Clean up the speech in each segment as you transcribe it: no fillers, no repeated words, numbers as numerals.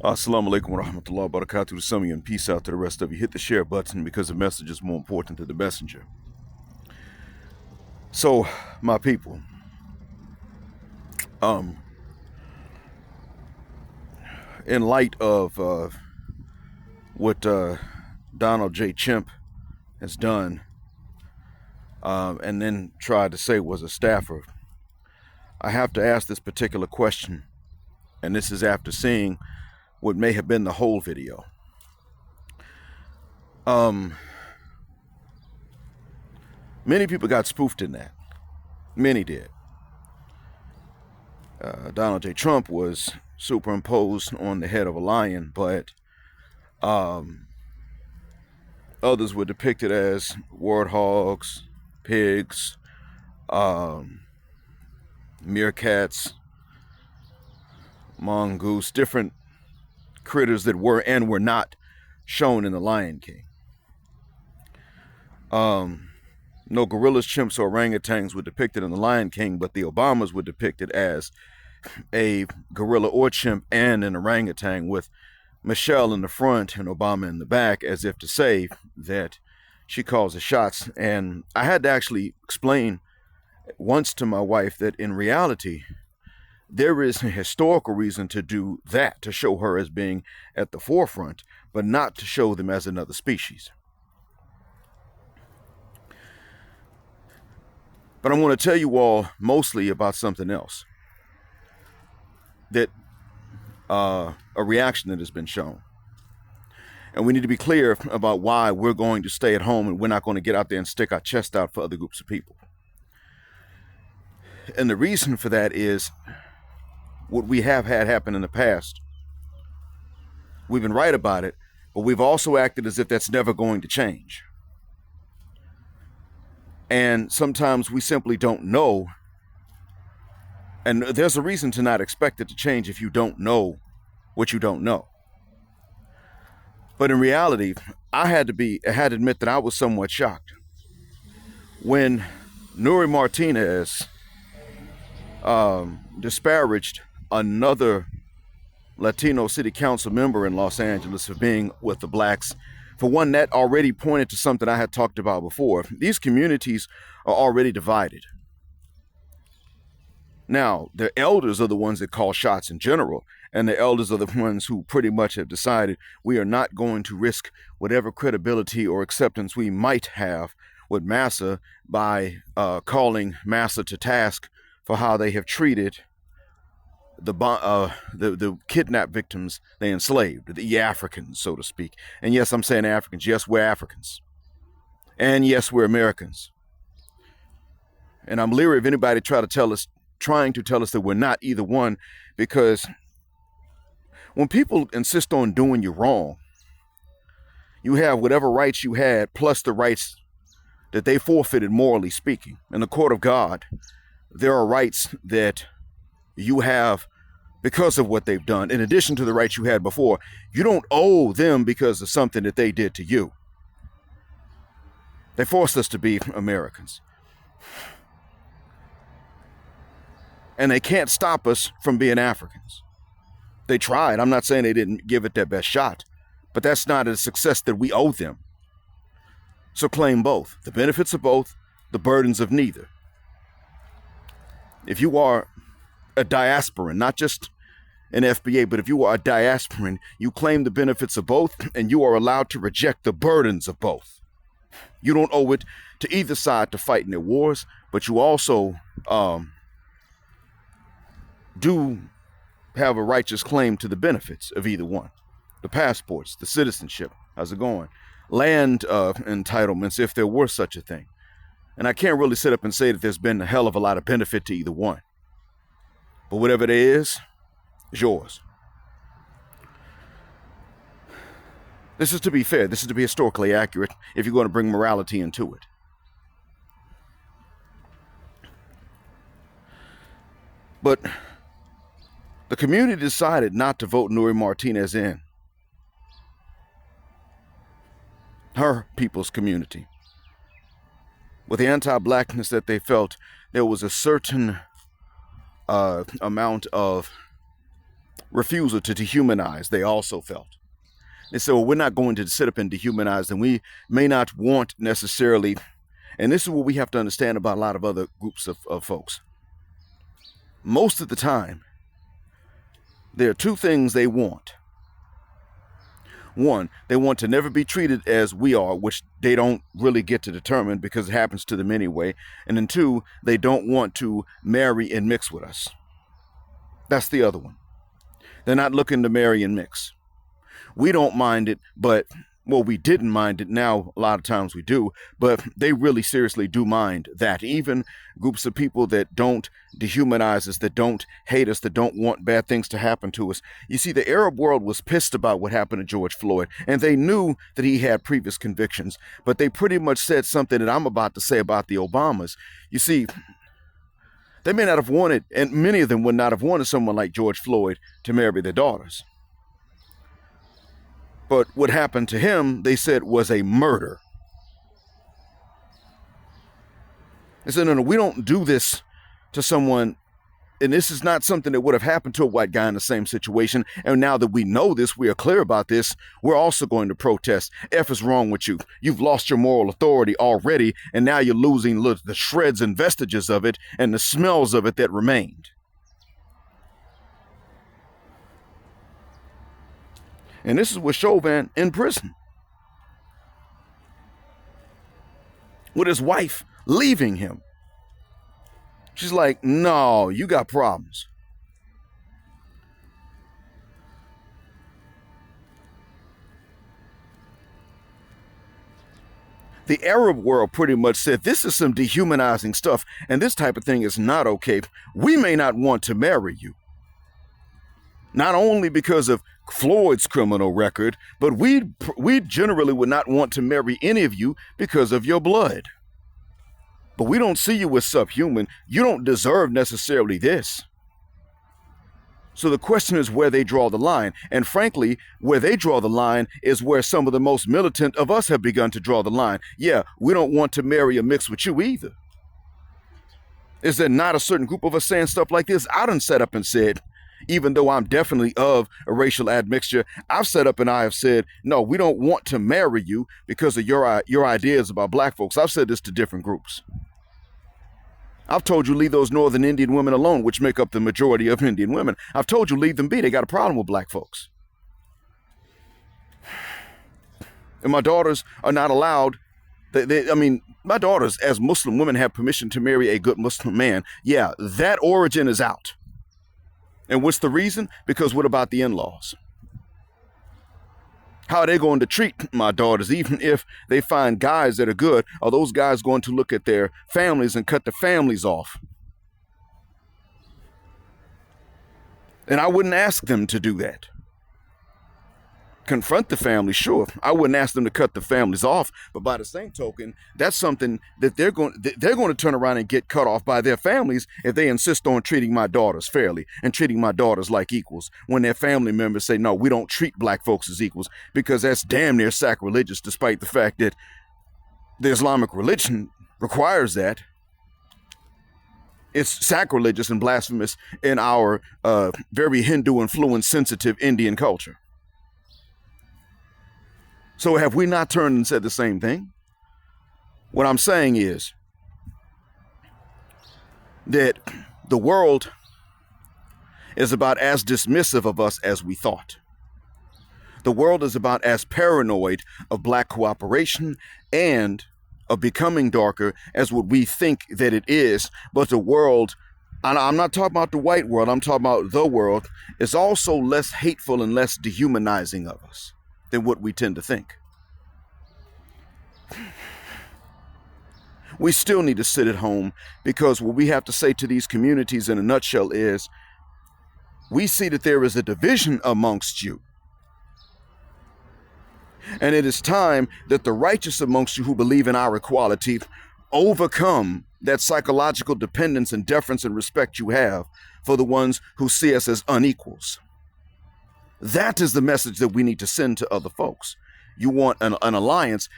Assalamu alaikum wa rahmatullahi wa barakatuh to some of you, and peace out to the rest of you. Hit the share button because the message is more important than the messenger. So, my people, in light of what Donald J. Chimp has done, and then tried to say was a staffer, I have to ask this particular question, and this is after seeing what may have been the whole video. Many people got spoofed in that. Many did. Donald J. Trump was superimposed on the head of a lion, but others were depicted as warthogs, pigs, meerkats, mongoose, different critters that were and were not shown in the Lion King. No gorillas, chimps, or orangutans were depicted in the Lion King, but the Obamas were depicted as a gorilla or chimp and an orangutan, with Michelle in the front and Obama in the back, as if to say that she calls the shots. And I had to actually explain once to my wife that in reality, there is a historical reason to do that, to show her as being at the forefront, but not to show them as another species. But I'm going to tell you all mostly about something else, that a reaction that has been shown. And we need to be clear about why we're going to stay at home and we're not going to get out there and stick our chest out for other groups of people. And the reason for that is what we have had happen in the past. We've been right about it, but we've also acted as if that's never going to change. And sometimes we simply don't know. And there's a reason to not expect it to change if you don't know what you don't know. But in reality, I had to admit that I was somewhat shocked when Nuri Martinez disparaged another Latino city council member in Los Angeles for being with the blacks. For one, that already pointed to something I had talked about before. These communities are already divided. Now, the elders are the ones that call shots in general, and the elders are the ones who pretty much have decided we are not going to risk whatever credibility or acceptance we might have with Massa by calling Massa to task for how they have treated the kidnap victims they enslaved, the Africans, so to speak. And yes, I'm saying Africans. Yes, we're Africans. And yes, we're Americans. And I'm leery of anybody trying to tell us that we're not either one, because when people insist on doing you wrong, you have whatever rights you had plus the rights that they forfeited, morally speaking. In the court of God, there are rights that you have because of what they've done, in addition to the rights you had before. You don't owe them because of something that they did to you. They forced us to be Americans. And they can't stop us from being Africans. They tried. I'm not saying they didn't give it their best shot, but that's not a success that we owe them. So claim both, the benefits of both, the burdens of neither. If you are a diasporan, not just an FBA, but if you are a diasporan, you claim the benefits of both, and you are allowed to reject the burdens of both. You don't owe it to either side to fight in their wars, but you also do have a righteous claim to the benefits of either one. The passports, the citizenship, how's it going? Land entitlements, if there were such a thing. And I can't really sit up and say that there's been a hell of a lot of benefit to either one. But whatever it is yours. This is to be fair. This is to be historically accurate if you're going to bring morality into it. But the community decided not to vote Nuri Martinez in. Her people's community. With the anti-blackness that they felt, there was a certain amount of refusal to dehumanize, they also felt. They said, well, we're not going to sit up and dehumanize, and we may not want necessarily, and this is what we have to understand about a lot of other groups of folks. Most of the time, there are two things they want. One, they want to never be treated as we are, which they don't really get to determine because it happens to them anyway. And then two, they don't want to marry and mix with us. That's the other one. They're not looking to marry and mix. We don't mind it, but, well, we didn't mind it. Now, a lot of times we do, but they really seriously do mind that. Even groups of people that don't dehumanize us, that don't hate us, that don't want bad things to happen to us. You see, the Arab world was pissed about what happened to George Floyd, and they knew that he had previous convictions, but they pretty much said something that I'm about to say about the Obamas. You see, they may not have wanted, and many of them would not have wanted someone like George Floyd to marry their daughters. But what happened to him, they said, was a murder. They said, no, we don't do this to someone, and this is not something that would have happened to a white guy in the same situation. And now that we know this, we are clear about this, we're also going to protest. F is wrong with you. You've lost your moral authority already, and now you're losing the shreds and vestiges of it and the smells of it that remained. And this is with Chauvin in prison, with his wife leaving him. She's like, no, you got problems. The Arab world pretty much said this is some dehumanizing stuff, and this type of thing is not okay. We may not want to marry you. Not only because of Floyd's criminal record, but we generally would not want to marry any of you because of your blood. But we don't see you as subhuman. You don't deserve necessarily this. So the question is where they draw the line. And frankly, where they draw the line is where some of the most militant of us have begun to draw the line. Yeah, we don't want to marry or mix with you either. Is there not a certain group of us saying stuff like this? I done set up and said, even though I'm definitely of a racial admixture, I've set up and I have said, no, we don't want to marry you because of your ideas about black folks. I've said this to different groups. I've told you leave those northern Indian women alone, which make up the majority of Indian women. I've told you leave them be. They got a problem with black folks. And my daughters are not allowed. My daughters as Muslim women have permission to marry a good Muslim man. Yeah, that origin is out. And what's the reason? Because what about the in-laws? How are they going to treat my daughters, even if they find guys that are good? Are those guys going to look at their families and cut the families off? And I wouldn't ask them to do that. Confront the family, sure. I wouldn't ask them to cut the families off, but by the same token, that's something that they're going to turn around and get cut off by their families if they insist on treating my daughters fairly and treating my daughters like equals. When their family members say, no, we don't treat black folks as equals, because that's damn near sacrilegious, despite the fact that the Islamic religion requires that. It's sacrilegious and blasphemous in our very Hindu-influenced, sensitive Indian culture. So have we not turned and said the same thing? What I'm saying is that the world is about as dismissive of us as we thought. The world is about as paranoid of black cooperation and of becoming darker as what we think that it is. But the world, and I'm not talking about the white world, I'm talking about the world, is also less hateful and less dehumanizing of us than what we tend to think. We still need to sit at home, because what we have to say to these communities in a nutshell is, we see that there is a division amongst you. And it is time that the righteous amongst you who believe in our equality overcome that psychological dependence and deference and respect you have for the ones who see us as unequals. That is the message that we need to send to other folks. You want an alliance.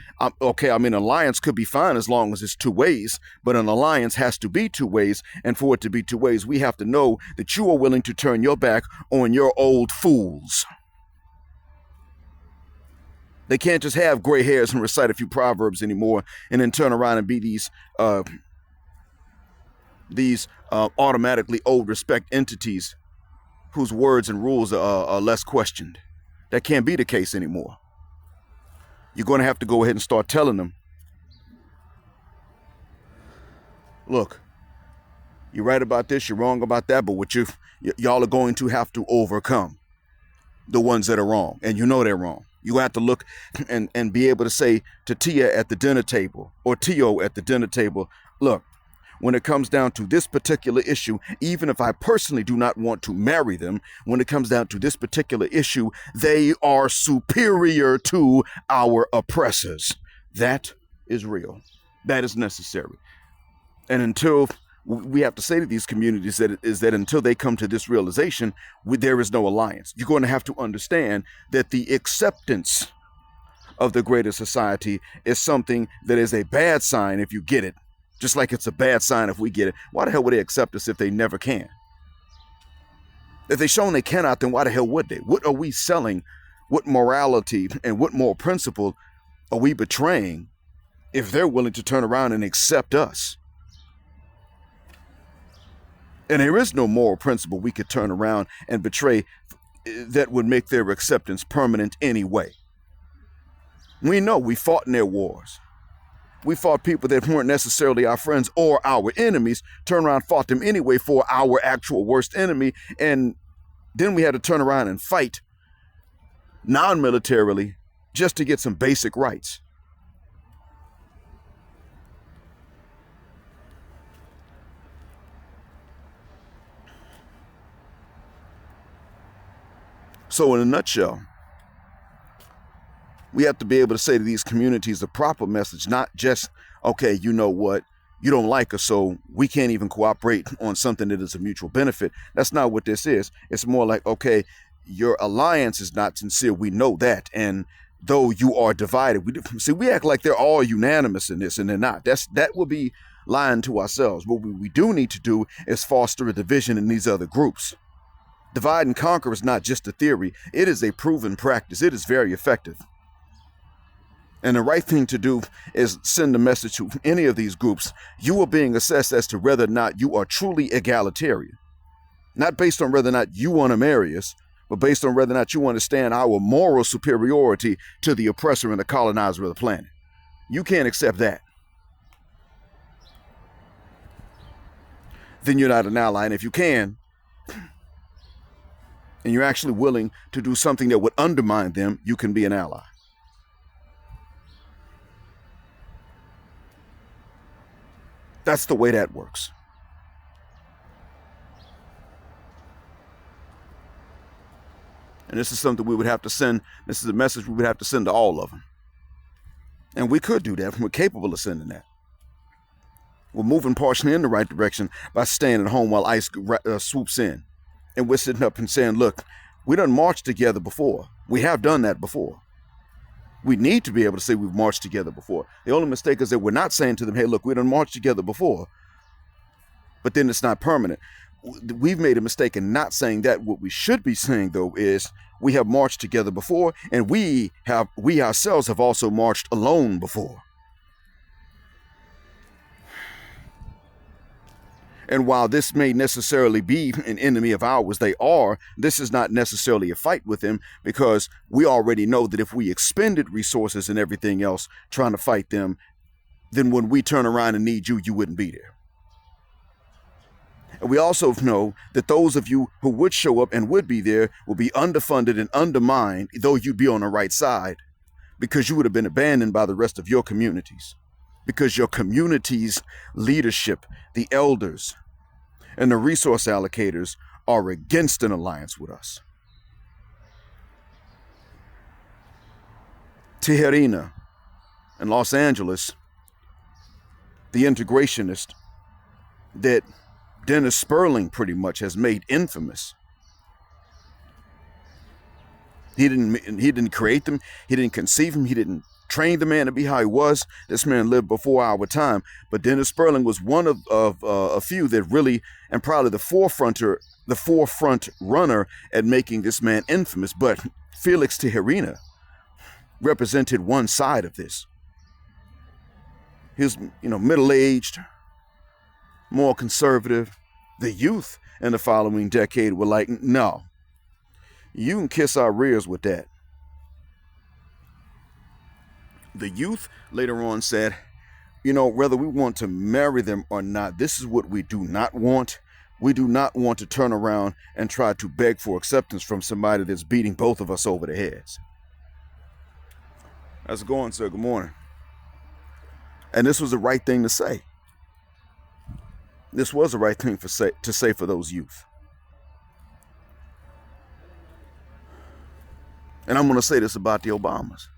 Okay, I mean, alliance could be fine as long as it's two ways, but an alliance has to be two ways. And for it to be two ways, we have to know that you are willing to turn your back on your old fools. They can't just have gray hairs and recite a few proverbs anymore and then turn around and be these automatically old respect entities whose words and rules are less questioned. That can't be the case anymore. You're going to have to go ahead and start telling them, look, you're right about this, you're wrong about that, but what y'all are going to have to overcome the ones that are wrong, and you know they're wrong. You have to look and be able to say to Tia at the dinner table or Tio at the dinner table, look, when it comes down to this particular issue, even if I personally do not want to marry them, when it comes down to this particular issue, they are superior to our oppressors. That is real. That is necessary. And until we have to say to these communities that until they come to this realization, there is no alliance. You're going to have to understand that the acceptance of the greater society is something that is a bad sign if you get it. Just like it's a bad sign if we get it. Why the hell would they accept us if they never can? If they've shown they cannot, then why the hell would they? What are we selling? What morality and what moral principle are we betraying if they're willing to turn around and accept us? And there is no moral principle we could turn around and betray that would make their acceptance permanent anyway. We know we fought in their wars. We fought people that weren't necessarily our friends or our enemies, turned around and fought them anyway for our actual worst enemy, and then we had to turn around and fight non-militarily just to get some basic rights. So in a nutshell, we have to be able to say to these communities the proper message, not just, okay, you know what, you don't like us, so we can't even cooperate on something that is a mutual benefit. That's not what this is. It's more like, okay, your alliance is not sincere. We know that. And though you are divided, we act like they're all unanimous in this, and they're not. That would be lying to ourselves. What we do need to do is foster a division in these other groups. Divide and conquer is not just a theory. It is a proven practice. It is very effective. And the right thing to do is send a message to any of these groups. You are being assessed as to whether or not you are truly egalitarian. Not based on whether or not you want to marry us, but based on whether or not you understand our moral superiority to the oppressor and the colonizer of the planet. You can't accept that. Then you're not an ally. And if you can, and you're actually willing to do something that would undermine them, you can be an ally. That's the way that works. And this is something we would have to send. This is a message we would have to send to all of them. And we could do that. We're capable of sending that. We're moving partially in the right direction by staying at home while ICE swoops in. And we're sitting up and saying, look, we done marched together before. We have done that before. We need to be able to say we've marched together before. The only mistake is that we're not saying to them, hey, look, we done marched together before, but then it's not permanent. We've made a mistake in not saying that. What we should be saying, though, is we have marched together before, and we ourselves have also marched alone before. And while this may necessarily be an enemy of ours, this is not necessarily a fight with them, because we already know that if we expended resources and everything else trying to fight them, then when we turn around and need you, you wouldn't be there. And we also know that those of you who would show up and would be there will be underfunded and undermined, though you'd be on the right side, because you would have been abandoned by the rest of your communities. Because your community's leadership, the elders, and the resource allocators are against an alliance with us. Tijerina in Los Angeles, the integrationist that Dennis Sperling pretty much has made infamous. He didn't create them. He didn't conceive him. He didn't train the man to be how he was. This man lived before our time. But Dennis Sperling was one of a few that really, and probably the forefront runner at making this man infamous. But Felix Tijerina represented one side of this. He was, middle-aged, more conservative. The youth in the following decade were like, no, you can kiss our rears with that. The youth later on said, whether we want to marry them or not, this is what we do not want. We do not want to turn around and try to beg for acceptance from somebody that's beating both of us over the heads. How's it going, sir? Good morning. And this was the right thing to say. This was the right thing to say for those youth. And I'm going to say this about the Obamas.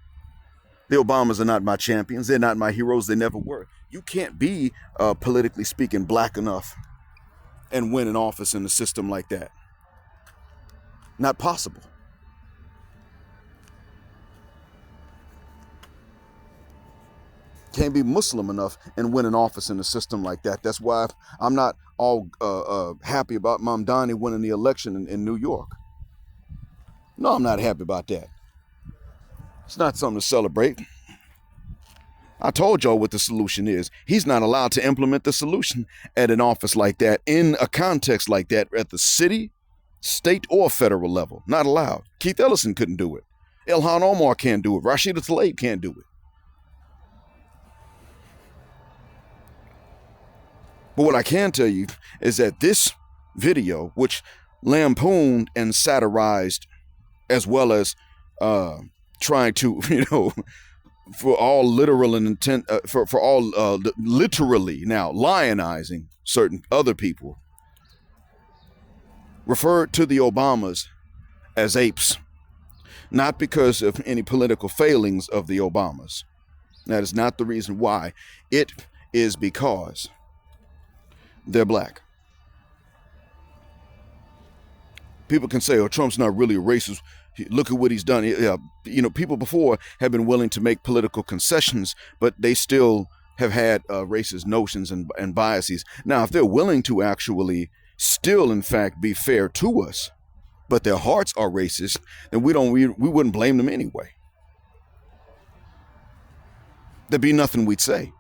The Obamas are not my champions. They're not my heroes. They never were. You can't be, politically speaking, black enough and win an office in a system like that. Not possible. Can't be Muslim enough and win an office in a system like that. That's why I'm not all happy about Mamdani winning the election in New York. No, I'm not happy about that. It's not something to celebrate. I told y'all what the solution is. He's not allowed to implement the solution at an office like that, in a context like that, at the city, state, or federal level. Not allowed. Keith Ellison couldn't do it. Ilhan Omar can't do it. Rashida Tlaib can't do it. But what I can tell you is that this video, which lampooned and satirized, as well as trying to, for all literal and intent, for all literally now lionizing certain other people, referred to the Obamas as apes, not because of any political failings of the Obamas. That is not the reason why. It is because they're black. People can say, oh, Trump's not really a racist. Look at what he's done. People before have been willing to make political concessions, but they still have had racist notions and biases. Now, if they're willing to actually still, in fact, be fair to us, but their hearts are racist, then we wouldn't blame them anyway. There'd be nothing we'd say.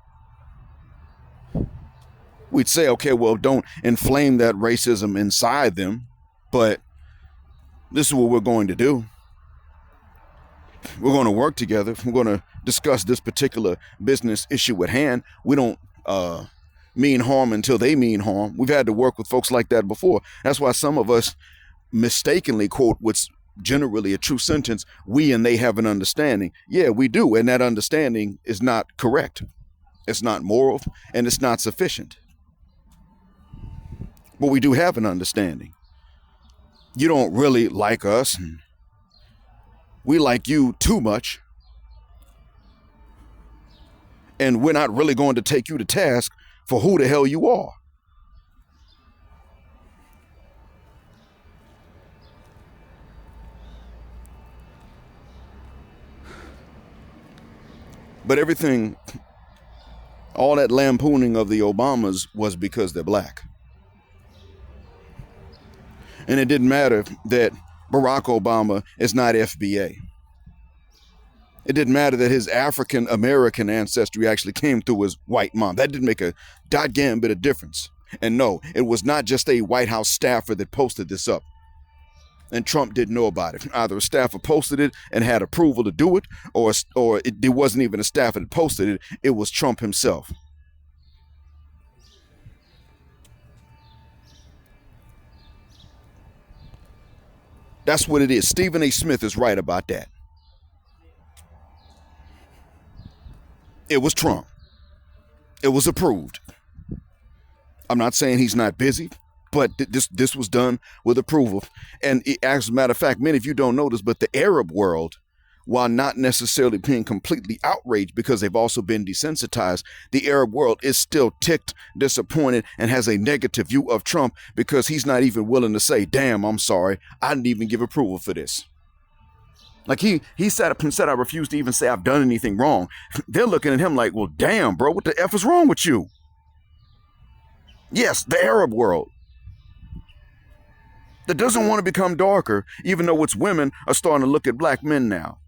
We'd say, okay, well, don't inflame that racism inside them, but this is what we're going to do. We're going to work together. We're going to discuss this particular business issue at hand. We don't mean harm until they mean harm. We've had to work with folks like that before. That's why some of us mistakenly quote what's generally a true sentence, we and they have an understanding. Yeah, we do, and that understanding is not correct. It's not moral, and it's not sufficient. But we do have an understanding. You don't really like us, and we like you too much, and we're not really going to take you to task for who the hell you are. But everything, all that lampooning of the Obamas was because they're black. And it didn't matter that Barack Obama is not FBA. It didn't matter that his African American ancestry actually came through his white mom. That didn't make a goddamn bit of difference. And no, it was not just a White House staffer that posted this up. And Trump didn't know about it. Either a staffer posted it and had approval to do it, or it wasn't even a staffer that posted it. It was Trump himself. That's what it is. Stephen A. Smith is right about that. It was Trump. It was approved. I'm not saying he's not busy, but this was done with approval. And as a matter of fact, many of you don't know this, but the Arab world, while not necessarily being completely outraged because they've also been desensitized, the Arab world is still ticked, disappointed, and has a negative view of Trump because he's not even willing to say, damn, I'm sorry, I didn't even give approval for this. Like he sat up and said, I refuse to even say I've done anything wrong. They're looking at him like, well, damn, bro, what the F is wrong with you? Yes, the Arab world that doesn't want to become darker, even though its women are starting to look at black men now.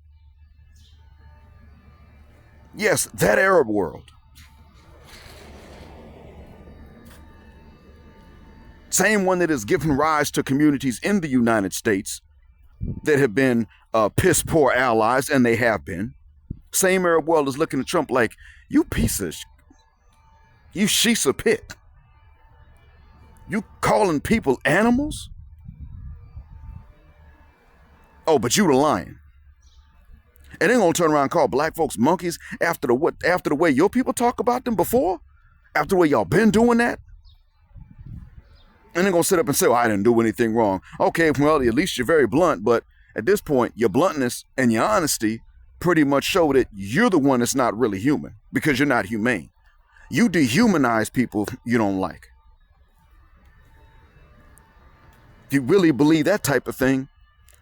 Yes, that Arab world. Same one that has given rise to communities in the United States that have been piss poor allies, and they have been. Same Arab world is looking at Trump like, you piece of you shisa pit. You calling people animals? Oh, but you the lion. And they're gonna turn around and call black folks monkeys after the way your people talk about them before? After the way y'all been doing that? And they're gonna sit up and say, well, I didn't do anything wrong. Okay, well, at least you're very blunt, but at this point, your bluntness and your honesty pretty much show that you're the one that's not really human, because you're not humane. You dehumanize people you don't like. If you really believe that type of thing,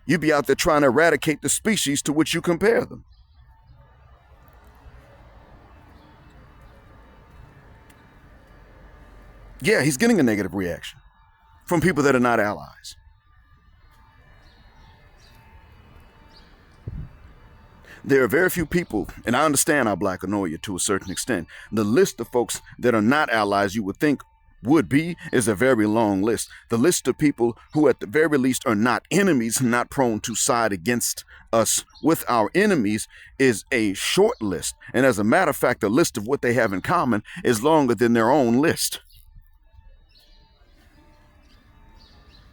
you'd be out there trying to eradicate the species to which you compare them. Yeah, he's getting a negative reaction from people that are not allies. There are very few people, and I understand our Blackanoia to a certain extent. The list of folks that are not allies you would think would be is a very long list. The list of people who at the very least are not enemies, not prone to side against us with our enemies, is a short list. And as a matter of fact, the list of what they have in common is longer than their own list.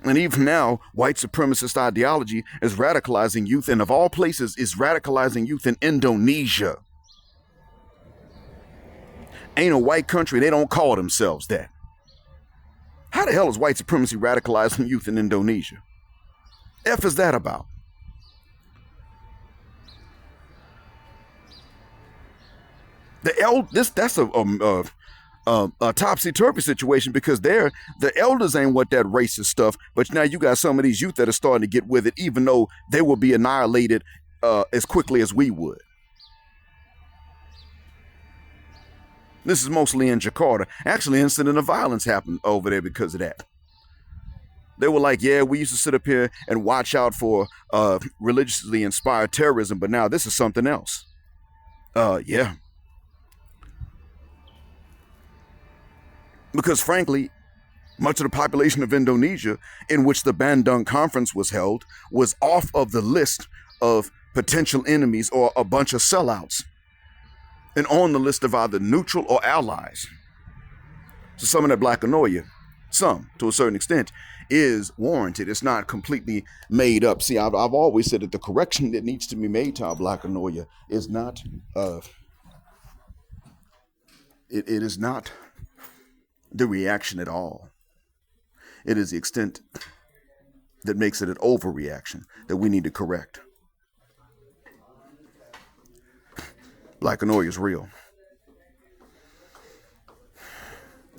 And even now, white supremacist ideology is radicalizing youth, and of all places is radicalizing youth in Indonesia. Ain't a white country, they don't call themselves that. How the hell is white supremacy radicalizing youth in Indonesia? F is that about? That's a topsy-turvy situation, because the elders ain't what that racist stuff, but now you got some of these youth that are starting to get with it, even though they will be annihilated as quickly as we would. This is mostly in Jakarta. Actually, an incident of violence happened over there because of that. They were like, yeah, we used to sit up here and watch out for religiously inspired terrorism, but now this is something else. Yeah. Because frankly, much of the population of Indonesia in which the Bandung Conference was held was off of the list of potential enemies or a bunch of sellouts, and on the list of either neutral or allies. So some of that Blackanoia, some to a certain extent, is warranted. It's not completely made up. See, I've always said that the correction that needs to be made to our Blackanoia is not it is not the reaction at all. It is the extent that makes it an overreaction that we need to correct. Blackanoia is real.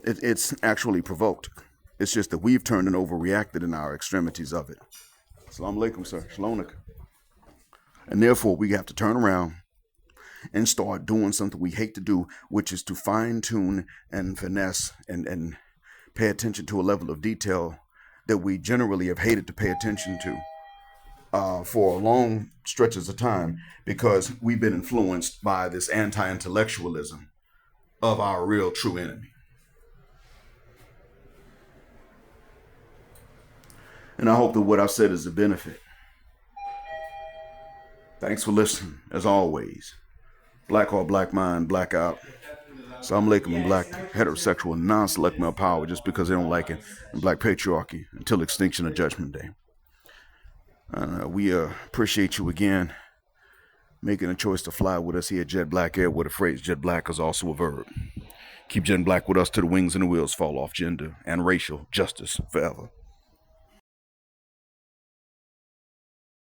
It's actually provoked. It's just that we've turned and overreacted in our extremities of it. Assalamu alaikum, sir. Shalom. And therefore, we have to turn around and start doing something we hate to do, which is to fine-tune and finesse and pay attention to a level of detail that we generally have hated to pay attention to for long stretches of time, because we've been influenced by this anti-intellectualism of our real true enemy. And I hope that what I've said is a benefit. Thanks for listening, as always. Black or black mind, black out. Assalamu alaikum, and black heterosexual non-select male power just because they don't like it, and black patriarchy until extinction of Judgment Day. We appreciate you again making a choice to fly with us here at Jet Black Air, where the phrase Jet Black is also a verb. Keep Jet Black with us till the wings and the wheels fall off. Gender and racial justice forever.